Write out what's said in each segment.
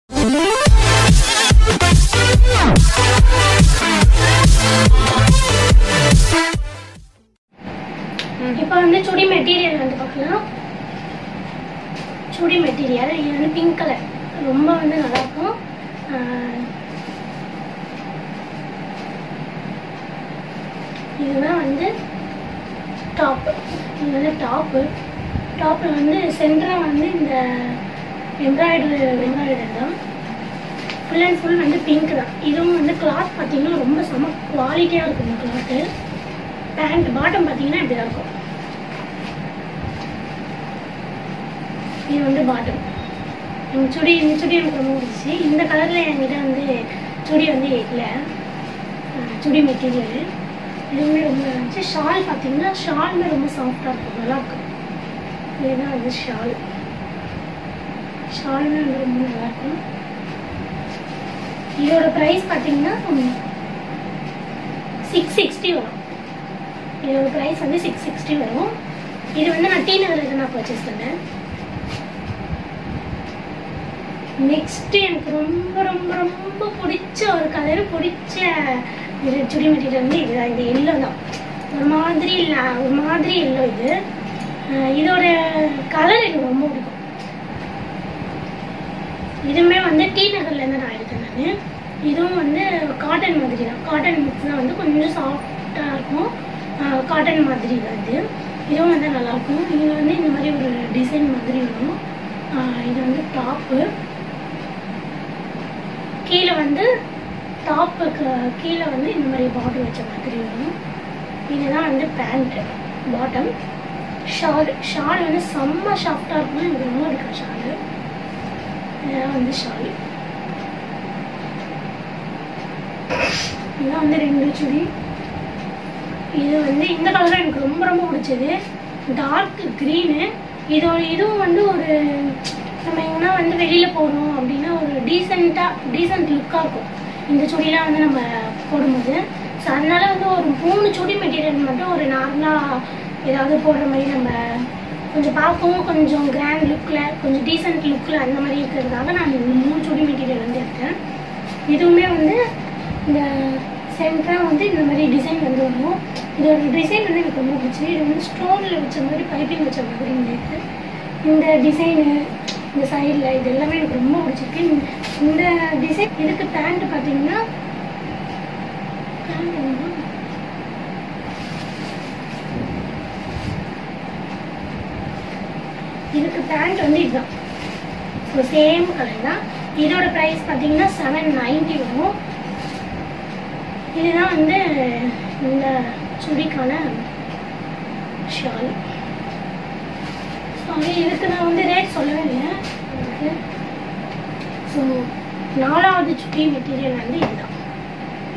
இப்போ வந்து சுடி மெட்டீரியல் வந்து பார்க்கலாம். சுடி மெட்டீரியல் இது வந்து பிங்க் கலர், ரொம்ப வந்து நல்லாயிருக்கும். இதுதான் வந்து டாப்பு. இது வந்து டாப்பில் வந்து சென்டராக வந்து இந்த எம்ப்ராய்டரி தான். ஃபுல் அண்ட் ஃபுல் வந்து பிங்க் தான். இதுவும் வந்து கிளாத் பார்த்தீங்கன்னா ரொம்ப செம குவாலிட்டியாக இருக்கும். இந்த கிளாத்து பேண்ட் பாட்டம் பார்த்தீங்கன்னா இப்படி தான் இருக்கும். இது வந்து பாட்டம். இந்த சுடி எனக்கு ரொம்ப பிடிச்சி. இந்த கலரில் என்கிட்ட வந்து சுடி வந்து இல்லை, சுடி மெட்டீரியல் இதுவுமே ரொம்ப இருந்துச்சு. ஷால் பார்த்தீங்கன்னா ஷாலுமே ரொம்ப சாஃப்டாக இருக்கும், நல்லாயிருக்கும். இதுதான் வந்து ஷாலுமே வந்து ரொம்ப நல்லாயிருக்கும். இதோட ப்ரைஸ் பார்த்தீங்கன்னா 660 வரும். இதோட ப்ரைஸ் வந்து 660 வரும். இது வந்து நான் டீநகரில் நான் பர்ச்சேஸ் பண்ணேன். நெக்ஸ்ட் எனக்கு ரொம்ப ரொம்ப ரொம்ப பிடிச்ச ஒரு கலர், பிடிச்ச இது சுடி மெட்டீரியல் வந்து இதுதான். இது எல்லோ தான், ஒரு மாதிரி எல்லோ. இது இதோட கலர் எனக்கு ரொம்ப பிடிக்கும். இதுவுமே வந்து டீநகர்லேருந்து நான் எடுத்தேன் நான். இதுவும் வந்து காட்டன் மாதிரி தான், காட்டன் மிக்ஸ் தான், வந்து கொஞ்சம் சாஃப்டாக இருக்கும். காட்டன் மாதிரி தான் இது. இதுவும் வந்து நல்லாயிருக்கும். இதில் வந்து இந்த மாதிரி ஒரு டிசைன் மாதிரி வரும். இது வந்து டாப்பு. கீழே வந்து டாப்புக்கு கீழே வந்து இந்த மாதிரி பார்டர் வச்ச மாதிரி வரும். இதுதான் வந்து பேண்ட்டு. பாட்டம். ஷால் வந்து செம்ம சாஃப்டாக இருக்கும், எனக்கு ரொம்ப பிடிக்கும் ஷாலு. இதுதான் வந்து ஷாலு. இதுதான் வந்து 2 சுடி. இது வந்து இந்த கலர் எனக்கு ரொம்ப ரொம்ப பிடிச்சது, டார்க் க்ரீனு. இதுவும் வந்து ஒரு நம்ம எங்கன்னா வந்து வெளியில் போகணும் அப்படின்னா ஒரு டீசென்ட் லுக்காக இருக்கும் இந்த சுடிலாம் வந்து நம்ம போடும்போது. ஸோ அதனால வந்து ஒரு 3 சுடி மெட்டீரியல் மட்டும் ஒரு நார்மலாக ஏதாவது போடுற மாதிரி நம்ம கொஞ்சம் பார்க்கவும் கொஞ்சம் கிராண்ட் லுக்கில் கொஞ்சம் டீசென்ட் லுக்கில் அந்த மாதிரி இருக்கிறதுக்காக நான் 3 சுடி மெட்டீரியல் வந்து எடுத்தேன். இதுவுமே வந்து இந்த சென்டராக வந்து இந்த மாதிரி டிசைன் வந்து வரும். இதோட டிசைன் வந்து எனக்கு ரொம்ப பிடிச்சி. இது வந்து ஸ்டோனில் வச்ச மாதிரி பைப்பிங் வச்ச மாதிரி இருக்குது. இந்த டிசைனு இந்த சைடில் இது எல்லாமே எனக்கு ரொம்ப பிடிச்சிருக்கு. இந்த டிசைன். இதுக்கு பேண்ட்டு பார்த்தீங்கன்னா இதுக்கு பேண்ட் வந்து இதுதான். ஸோ சேம் கலர் தான். இதோட ப்ரைஸ் பார்த்தீங்கன்னா 790 வரும். இதுதான் வந்து இந்த சுடிக்கான ஷால். ஸோ இதுக்கு நான் வந்து ரேட் சொல்லவே இல்லை உங்களுக்கு. ஸோ 4வது சுடி மெட்டீரியல் வந்து இதுதான்.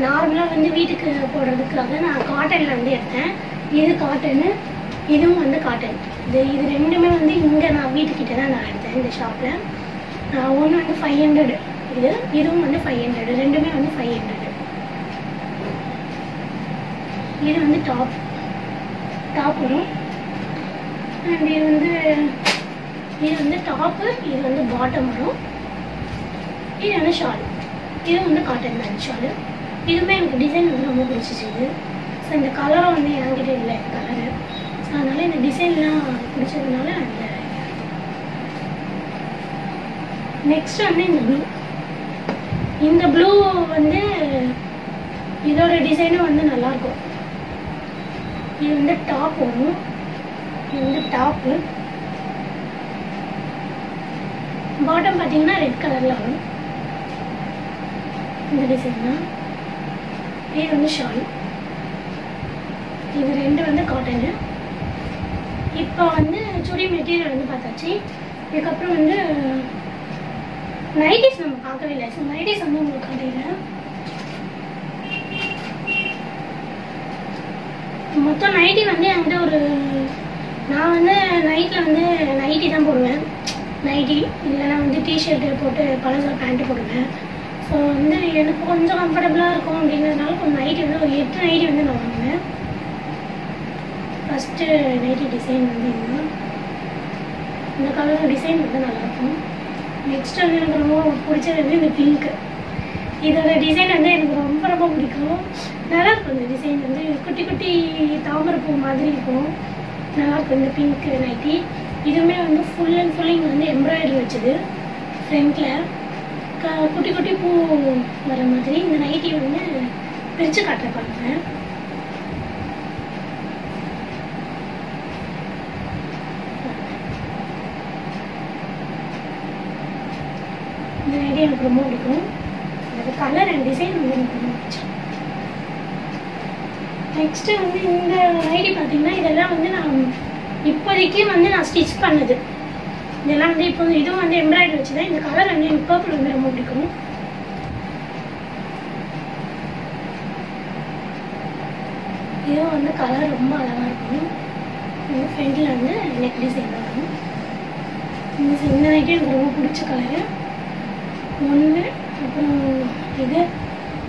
நார்மலாக வந்து வீட்டுக்கு போடுறதுக்காக நான் காட்டனில் வந்து எடுத்தேன். இது காட்டனு, இதுவும் வந்து காட்டன். இது ரெண்டுமே வந்து இங்கே நான் வீட்டுக்கிட்ட தான் நான் எடுத்தேன் இந்த ஷாப்பில். ஒன்று வந்து 500, இதுவும் வந்து 500, ரெண்டுமே வந்து 500. இது வந்து டாப் வரும். அண்ட் இது வந்து டாப்பு, இது வந்து பாட்டம் வரும். இது வந்து ஷால். இது வந்து காட்டன் தான் ஷாலு. இதுவுமே எனக்கு டிசைன் வந்து ரொம்ப பிடிச்சிச்சு. ஸோ இந்த கலரும் வந்து என்கிட்ட இல்லை கலரு. ஸோ அதனால் இந்த டிசைன்லாம் பிடிச்சதுனால அந்த நெக்ஸ்ட் வந்து இந்த ப்ளூ வந்து இதோட டிசைனும் வந்து நல்லாயிருக்கும். இது வந்து டாப் வரும். இது வந்து டாப்பு. பாட்டம் பார்த்தீங்கன்னா ரெட் கலரில் வரும். இந்த டிசைன் தான். இது வந்து ஷால். இது ரெண்டு வந்து காட்டனு. இப்போ வந்து சுடி மெட்டீரியல் வந்து பார்த்தாச்சு. இதுக்கப்புறம் வந்து நைட்டிஸ் நம்ம பார்க்கவே இல்லை. ஸோ நைட்டிஸ் வந்து உங்களுக்கு காட்டிடுறேன். மொத்தம் நைட்டி வந்து என்கிட்ட ஒரு நான் வந்து நைட்டில் வந்து நைட்டி தான் போடுவேன். நைட்டி இல்லைன்னா வந்து டிஷர்ட்டு போட்டு பழசா பேண்ட்டு போடுவேன். ஸோ வந்து எனக்கு கொஞ்சம் கம்ஃபர்டபுளாக இருக்கும் அப்படிங்கிறதுனால கொஞ்சம் நைட்டி வந்து ஒரு 8 நைட்டி வந்து நான் வாங்குவேன். ஃபஸ்ட்டு நைட்டி டிசைன் வந்து இதுதான். இந்த கலர் டிசைன் வந்து நல்லாயிருக்கும். நெக்ஸ்ட் வந்து எனக்கு ரொம்ப பிடிச்சது வந்து இந்த பிங்க்கு. இதோட டிசைன் வந்து எனக்கு ரொம்ப ரொம்ப பிடிக்கும். நல்லா இருக்கும் இந்த டிசைன் வந்து குட்டி குட்டி தாமரைப்பூ மாதிரி இருக்கும். நல்லாயிருக்கும் இந்த பிங்க் நைட்டி. இதுவுமே வந்து ஃபுல் அண்ட் ஃபுல் இங்கே வந்து எம்ப்ராய்டரி வச்சது ஃப்ரண்ட்டில் குட்டி குட்டி பூ வர மாதிரி. இந்த நைட்டி வந்து பிரித்து காட்ட பார்க்குறேன். இந்த நைட்டி எனக்கு ரொம்ப பிடிக்கும். அது கலர் அண்ட் டிசைன் வந்து எனக்கு ரொம்ப பிடிச்சிருக்கு. நெக்ஸ்ட்டு வந்து இந்த நைட்டி பார்த்தீங்கன்னா இதெல்லாம் வந்து நான் இப்போதைக்கு வந்து நான் ஸ்டிச் பண்ணது. இதெல்லாம் வந்து இப்போ இதுவும் வந்து எம்ப்ராய்டரி வச்சு தான். இந்த கலர் வந்து எனக்கு பர்பிள் வந்து ரொம்ப பிடிக்கும். இதுவும் வந்து கலர் ரொம்ப அழகாக இருக்கும். இந்த ஃப்ரண்டில் வந்து நெக் டிசைன் வரும். இந்த நைட்டி எனக்கு ரொம்ப பிடிச்ச கலரு ஒன்று. அப்புறம்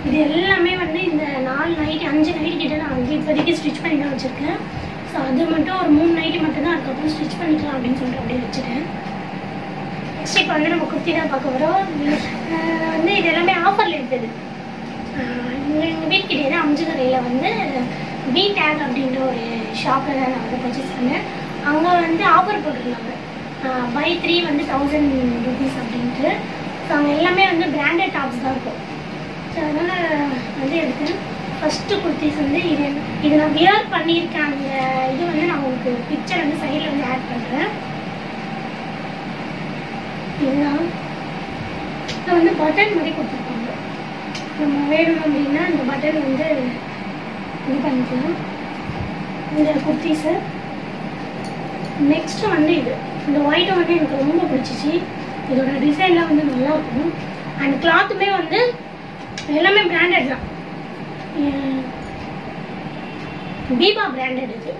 இது எல்லாமே வந்து இந்த 4 நைட்டி 5 நைட்டி கிட்ட நான் வந்து இப்போதைக்கு ஸ்டிச் பண்ணி தான் வச்சுருக்கேன். ஸோ அது மட்டும் ஒரு 3 நைட்டி மட்டும் தான் அதுக்கப்புறம் ஸ்டிச் பண்ணிக்கலாம் அப்படின்னு சொல்லிட்டு அப்படியே வச்சுட்டேன். நெக்ஸ்ட் இப்போ வந்து நம்ம குர்த்தி தான் பார்க்க வரோம். வந்து இது எல்லாமே ஆஃபரில் எடுத்தது. எங்கள் வீட்டுக்கிட்டே தான் அம்ஜுகரையில் வந்து பி டேக் அப்படின்ற ஒரு ஷாப்பில் தான் நான் வந்து பர்ச்சேஸ் பண்ணேன். அங்கே வந்து ஆஃபர் போட்டிருந்தாங்க பை 3 வந்து 1000 rupees அப்படின்ட்டு. ஸோ அங்கே எல்லாமே வந்து பிராண்டட் டாப்ஸ் தான் இருக்கும். ஸோ அதனால் வந்து எடுத்தேன். ஃபஸ்ட்டு குர்த்திஸ் வந்து இது நான் வியர் பண்ணியிருக்கேன். அந்த இது வந்து நான் உங்களுக்கு பிக்சர் வந்து சைடில் வந்து ஆட் பண்ணுறேன். இதுதான் இதை வந்து பட்டன் மாதிரி கொடுத்துருப்பாங்க. நம்ம வேணும் அப்படின்னா இந்த பட்டன் வந்து இது பண்ணிக்கலாம் இந்த குர்த்திஸை. நெக்ஸ்ட்டு வந்து இந்த ஒயிட்டை வந்து எனக்கு ரொம்ப பிடிச்சிச்சு. இதோட டிசைன்லாம் வந்து நல்லாயிருக்கும். அண்ட் கிளாத்துமே வந்து எல்லாமே பிராண்டட் தான். பீபா பிராண்டட். இது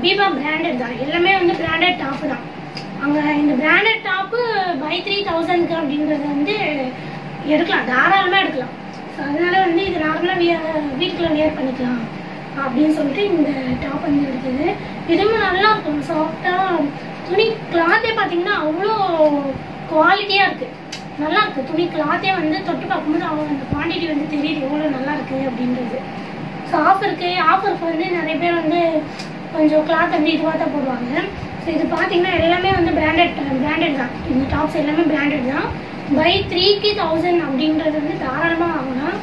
பீபா பிராண்டட் தான். எல்லாமே வந்து பிராண்டட் டாப்பு தான். அங்கே இந்த பிராண்டட் டாப்பு பை 3000 அப்படின்றத வந்து எடுக்கலாம், தாராளமாக எடுக்கலாம். ஸோ அதனால வந்து இது நார்மலாக வீட்டுக்குள்ள வியர் பண்ணிக்கலாம் அப்படின்னு சொல்லிட்டு இந்த டாப் வந்து எடுத்தது. இதுவும் நல்லா இருக்கும். சாஃப்டாக துணி கிளாத்தே பார்த்தீங்கன்னா அவ்வளோ குவாலிட்டியாக இருக்குது. நல்லா இருக்குது. துணி கிளாத்தே வந்து தொட்டு பார்க்கும்போது அவங்க அந்த குவான்டிட்டி வந்து தெரியுது எவ்வளோ நல்லா இருக்குது அப்படின்றது. ஸோ ஆஃபருக்கு வந்து நிறைய பேர் வந்து கொஞ்சம் கிளாத் வந்து இதுவாக தான் போடுவாங்க. ஸோ இது பார்த்தீங்கன்னா எல்லாமே வந்து பிராண்டட் தான். இந்த டாப்ஸ் எல்லாமே பிராண்டட் தான். பை 3க்கு 1000 அப்படின்றது வந்து தாராளமாக வாங்கலாம்.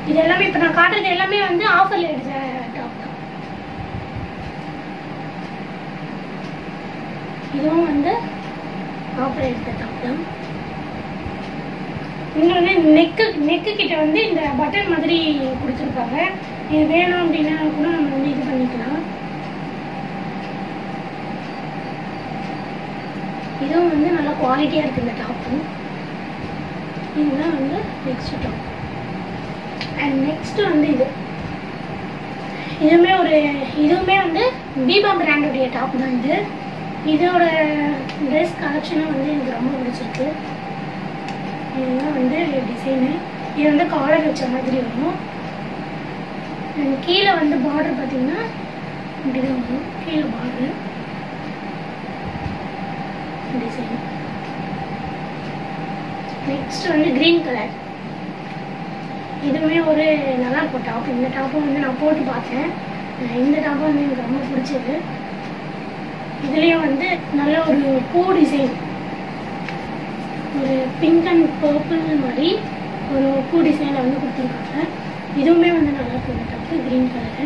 இது எல்லாமே இப்போ நான் காட்டுறது எல்லாமே வந்து ஆஃபரில் எடுத்த டாப் தான். இதுவும் வந்து ஆஃபர் எடுத்த டாப் தான். இன்னொன்று நெக்கு கிட்ட வந்து இந்த பட்டன் மாதிரி கொடுத்துருக்காங்க. இது வேணும் அப்படின்னா கூட நம்ம வந்து இது பண்ணிக்கலாம். இதுவும் வந்து நல்லா குவாலிட்டியாக இருக்குது இந்த டாப்பு. இதுதான் வந்து நெக்ஸ்ட் டாப். அண்ட் நெக்ஸ்ட்டு வந்து இதுவுமே வந்து பீபா பிராண்டுடைய டாப் தான். இதோட ட்ரெஸ் கலெக்ஷனும் வந்து எனக்கு ரொம்ப பிடிச்சிருக்கு. இதுதான் வந்து டிசைனு. இது வந்து காலர் வச்ச மாதிரி வரும். அண்ட் கீழே வந்து பார்டர் பார்த்தீங்கன்னா இப்படிதான் வரும். கீழே பார்டர் டிசைன். நெக்ஸ்ட் வந்து கிரீன் கலர். இதுவுமே ஒரு நல்லா இருக்கும் டாப். இந்த டாப்பும் வந்து நான் போட்டு பார்த்தேன். இந்த டாப்பும் வந்து எனக்கு ரொம்ப பிடிச்சது. இதுலேயும் வந்து நல்ல ஒரு பூ டிசைன், ஒரு பிங்க் அண்ட் பர்பிள் மாதிரி ஒரு பூ டிசைனை வந்து கொடுத்துருக்காங்க. இதுவுமே வந்து நல்லா இருக்கும் இந்த டாப்பு. Green colour.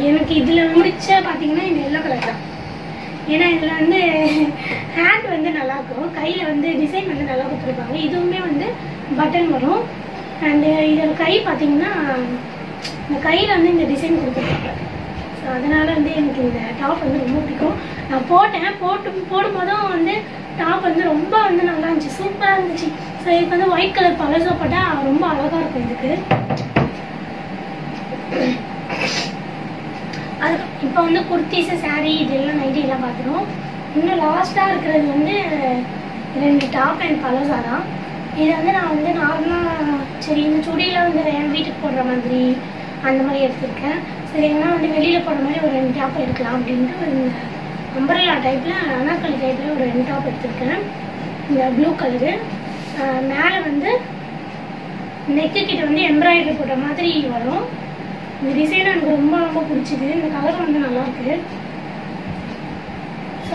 எனக்கு இதில் முடிச்ச பார்த்தீங்கன்னா இந்த எல்லோ கலர் தான். ஏன்னா இதில் வந்து ஹேண்ட் வந்து நல்லாயிருக்கும். கையில் வந்து டிசைன் வந்து நல்லா கொடுத்துருப்பாங்க. இதுவுமே வந்து பட்டன் வரும். அண்டு இதோட கை பார்த்தீங்கன்னா இந்த கையில் வந்து இந்த டிசைன் கொடுத்துருப்பாங்க. ஸோ அதனால் வந்து எனக்கு இந்த டாப் வந்து ரொம்ப பிடிக்கும். நான் போடும்போதும் வந்து டாப் வந்து ரொம்ப வந்து நல்லா இருந்துச்சு, சூப்பராக இருந்துச்சு. ஸோ இதுக்கு வந்து ஒயிட் கலர் பலசோ போட்டால் ரொம்ப அழகாக இருக்கும். இதுக்கு அது இப்போ வந்து குர்த்திஸு, சாரீ இதெல்லாம் நைட்டி எல்லாம் பார்த்துருவோம். இன்னும் லாஸ்ட்டாக இருக்கிறது வந்து 2 டாப் அண்ட் பலோசா தான். இது வந்து நான் வந்து நார்மலாக சரி இந்த சுடியில் வந்து என் வீட்டுக்கு போடுற மாதிரி அந்த மாதிரி எடுத்துருக்கேன். ஸோ சரி எங்கன்னா வந்து வெளியில் போகிற மாதிரி ஒரு 2 டாப் எடுக்கலாம் அப்படின்ட்டு ஒரு அம்பரல்லா டைப்பில் அனார்கலி டைப்பில் ஒரு 2 டாப் எடுத்திருக்கேன். இந்த ப்ளூ கலரு மேலே வந்து நெக்கு கிட்ட வந்து எம்ப்ராய்டரி போட்ட மாதிரி வரும். இந்த டிசைன் எனக்கு ரொம்ப ரொம்ப பிடிச்சிது. இந்த கலர் வந்து நல்லாயிருக்கு. ஸோ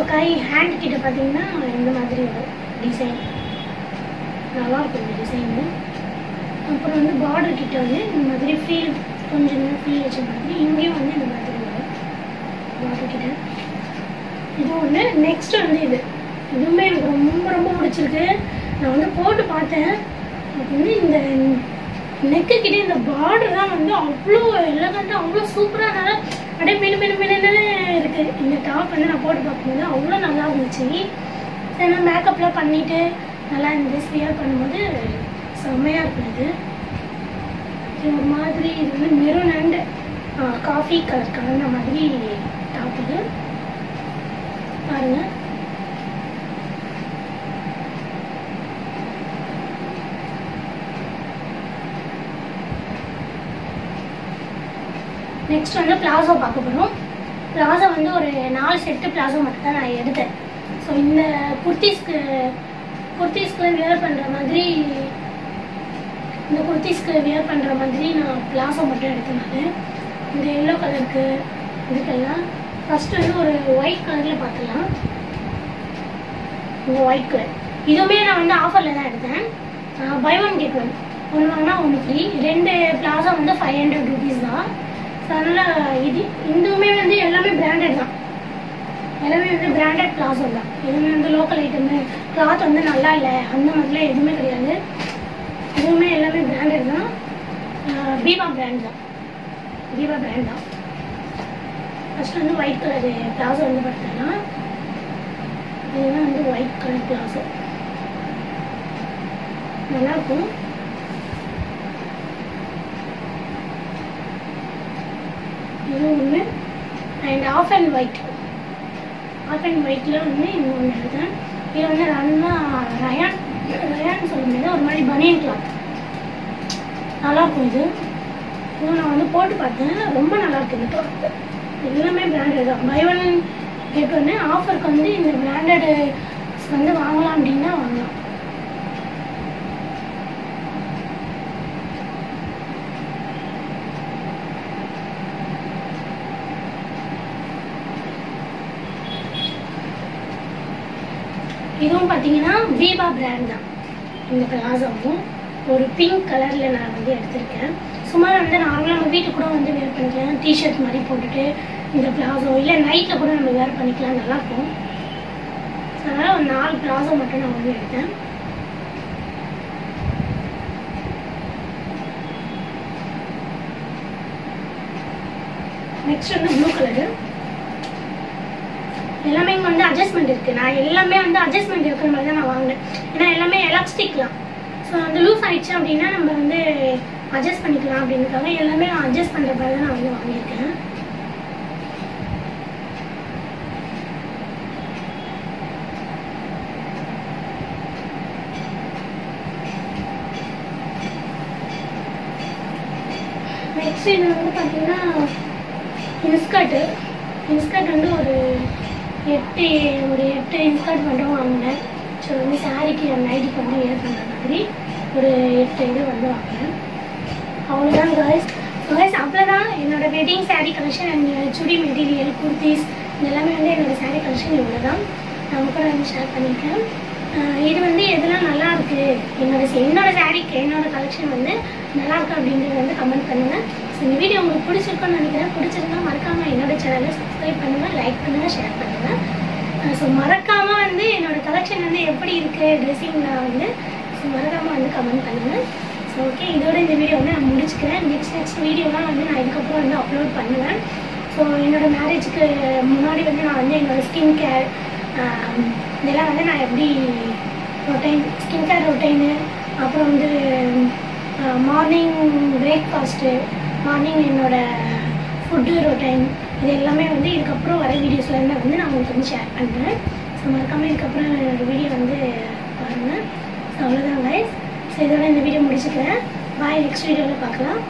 ஹேண்ட் கிட்ட பார்த்தீங்கன்னா இந்த மாதிரி ஒரு டிசைன் நல்லாயிருக்கும் இந்த டிசைனு. அப்புறம் வந்து பார்டர் கிட்ட வந்து இந்த மாதிரி ஃபீல் கொஞ்சம் ஃபீல் வச்ச மாதிரி இங்கேயும் வந்து இந்த மாதிரி வரும் பார்டர் கிட்ட. இது ஒன்று. நெக்ஸ்ட் வந்து இதுவுமே எனக்கு ரொம்ப ரொம்ப பிடிச்சிருக்கு. நான் வந்து போட்டு பார்த்தேன். எனக்கு வந்து இந்த நெக்கு கிட்ட இந்த பார்டர் தான் வந்து அவ்வளோ எலகண்டாக அவ்வளோ சூப்பராக அப்படியே மினு இருக்கு. இந்த டாப் வந்து நான் போட்டு பார்க்கும்போது அவ்வளோ நல்லா இருந்துச்சு. ஏன்னா மேக்கப்லாம் பண்ணிட்டு நல்லா இந்த ட்ரெஸ் வியர் பண்ணும்போது செம்மையாக இருக்குது. ஒரு மாதிரி இது வந்து மெரூன் அண்ட் காஃபி கலர் கலந்த மாதிரி டாப் இது பாருங்க. நெக்ஸ்ட் வந்து பிளாசோ பார்க்க போகிறோம். பிளாசோ வந்து ஒரு 4 செட்டு பிளாசோ மட்டும் தான் நான் எடுத்தேன். ஸோ இந்த குர்த்திஸ்க்கு வியர் பண்ணுற மாதிரி நான் பிளாசோ மட்டும் எடுத்தேன். இந்த எல்லோ கலருக்கு இதுக்கெல்லாம் ஃபர்ஸ்ட் வந்து ஒரு ஒயிட் கலரில் பார்த்துக்கலாம். இந்த ஒயிட் கலர் இதுவுமே நான் வந்து ஆஃபரில் தான் எடுத்தேன். பை 1 get 1 ஒன்று வாங்கினா 1 ஃப்ரீ. 2 பிளாசோ வந்து 500 rupees தான். ஸோ அதனால் இதுவுமே வந்து எல்லாமே பிராண்டட் தான். எல்லாமே வந்து பிராண்டட் பிளாசோ தான். எதுவுமே வந்து லோக்கல் ஐட்டமு கிளாத் வந்து நல்லா இல்லை அந்த மாதிரிலாம் எதுவுமே கிடையாது. இதுவுமே எல்லாமே பிராண்டட் தான். பீவா பிராண்ட் தான். ஃபர்ஸ்ட் வந்து ஒயிட் கலர் பிளாசோ வந்து பார்த்தோன்னா இதுதான் வந்து ஒயிட் கலர் பிளாசோ நல்லாயிருக்கும். இது ஒன்று. அண்ட் ஆஃப் அண்ட் ஒயிட்டில் வந்து இன்னொன்று எடுத்தேன். இது வந்து ரயான் சொல்ல முடியாது, ஒரு மாதிரி பனியன் கிளாத் நல்லாயிருக்கும். இதுவும் நான் வந்து போட்டு பார்த்தேன். ரொம்ப நல்லாயிருக்கு இந்த கிளாத். எல்லாமே பிராண்டட் தான். பை 1 get 1 ஆஃபருக்கு வந்து இந்த பிராண்டடு வந்து வாங்கலாம் அப்படின்னா வாங்கலாம். இதுவும் பார்த்தீங்கன்னா பீவா பிராண்ட் தான். இந்த பிளாசோவும் ஒரு பிங்க் கலரில் நான் வந்து எடுத்திருக்கேன். சும்மா வந்து நார்மலாக நம்ம வீட்டுக்கு கூட வந்து வேர் பண்ணிக்கலாம். டிஷர்ட் மாதிரி போட்டுட்டு இந்த பிளாசோ இல்லை நைட்டில் கூட நம்ம வேர் பண்ணிக்கலாம், நல்லாயிருக்கும். அதனால் ஒரு 4 பிளாசோ மட்டும் நான் வந்து எடுத்தேன். நெக்ஸ்ட் வந்து ப்ளூ கலரு. எல்லாமே இங்கே வந்து அட்ஜஸ்ட்மெண்ட் இருக்குது. நான் எல்லாமே வந்து அட்ஜஸ்ட்மெண்ட் இருக்கிற மாதிரி தான் நான் வாங்கினேன். ஏன்னா எல்லாமே எலாஸ்டிக்லாம். ஸோ வந்து லூஸ் ஆகிடுச்சு அப்படின்னா நம்ம வந்து அட்ஜஸ்ட் பண்ணிக்கலாம் அப்படின்றதுக்காக எல்லாமே நான் அட்ஜஸ்ட் பண்ணுற மாதிரி தான் நான் வந்து வாங்கியிருக்கேன். நெக்ஸ்ட் இது வந்து பார்த்தீங்கன்னா இன்ஸ்கர்ட் வந்து ஒரு 8 இன்ஸ்கர்ட் மட்டும் வாங்கினேன். ஸோ வந்து சாரிக்கு நைட்டிக்கு வந்து வேர் பண்ணுற மாதிரி ஒரு 8 இது வந்து வாங்கினேன். அவ்வளோதான் காய்ஸ். அவ்வளோதான் என்னோடய wedding sari collection and chudi material kurtis இதெல்லாமே வந்து என்னோடய சாரீ கலெக்ஷன் இவ்வளோ தான் நான் கூட வந்து ஷேர் பண்ணியிருக்கேன். இது வந்து எதெல்லாம் நல்லாயிருக்கு என்னோட சாரீக்கு என்னோடய கலெக்ஷன் வந்து நல்லாயிருக்கு அப்படின்றது வந்து கமெண்ட் பண்ணுங்கள். ஸோ இந்த வீடியோ உங்களுக்கு பிடிச்சிருக்குன்னு நினைக்கிறேன். பிடிச்சிருந்தா மறக்காமல் என்னோடய சேனலை சப்ஸ்கிரைப் பண்ணுங்கள், லைக் பண்ணுங்கள், ஷேர் பண்ணுங்கள். ஸோ மறக்காமல் வந்து என்னோடய கலெக்ஷன் வந்து எப்படி இருக்குது ட்ரெஸ்ஸிங்கில் வந்து ஸோ மறக்காமல் வந்து கமெண்ட் பண்ணுங்கள். ஸோ ஓகே, இதோட இந்த வீடியோ வந்து நான் முடிச்சுக்கிறேன். நெக்ஸ்ட் வீடியோலாம் வந்து நான் இதுக்கப்புறம் வந்து அப்லோட் பண்ணுவேன். ஸோ என்னோடய மேரேஜுக்கு முன்னாடி வந்து நான் வந்து என்னோடய ஸ்கின் கேர் இதெல்லாம் வந்து நான் எப்படி ஸ்கின் கேர் ரொட்டைனு அப்புறம் வந்து மார்னிங் பிரேக்ஃபாஸ்ட்டு மார்னிங் என்னோடய ஃபுட்டு ரொட்டைன் இது எல்லாமே வந்து இதுக்கப்புறம் வர வீடியோஸில் இருந்தால் வந்து நான் உங்களுக்கு வந்து ஷேர் பண்ணுறேன். ஸோ மறக்காமல் இதுக்கப்புறம் என்னோடய வீடியோ வந்து பாருங்கள். ஸோ அவ்வளோதான் கைஸ். ஸோ இதோட இந்த வீடியோ முடிச்சுக்கிறேன். பாய். நெக்ஸ்ட் வீடியோவில் பார்க்கலாம்.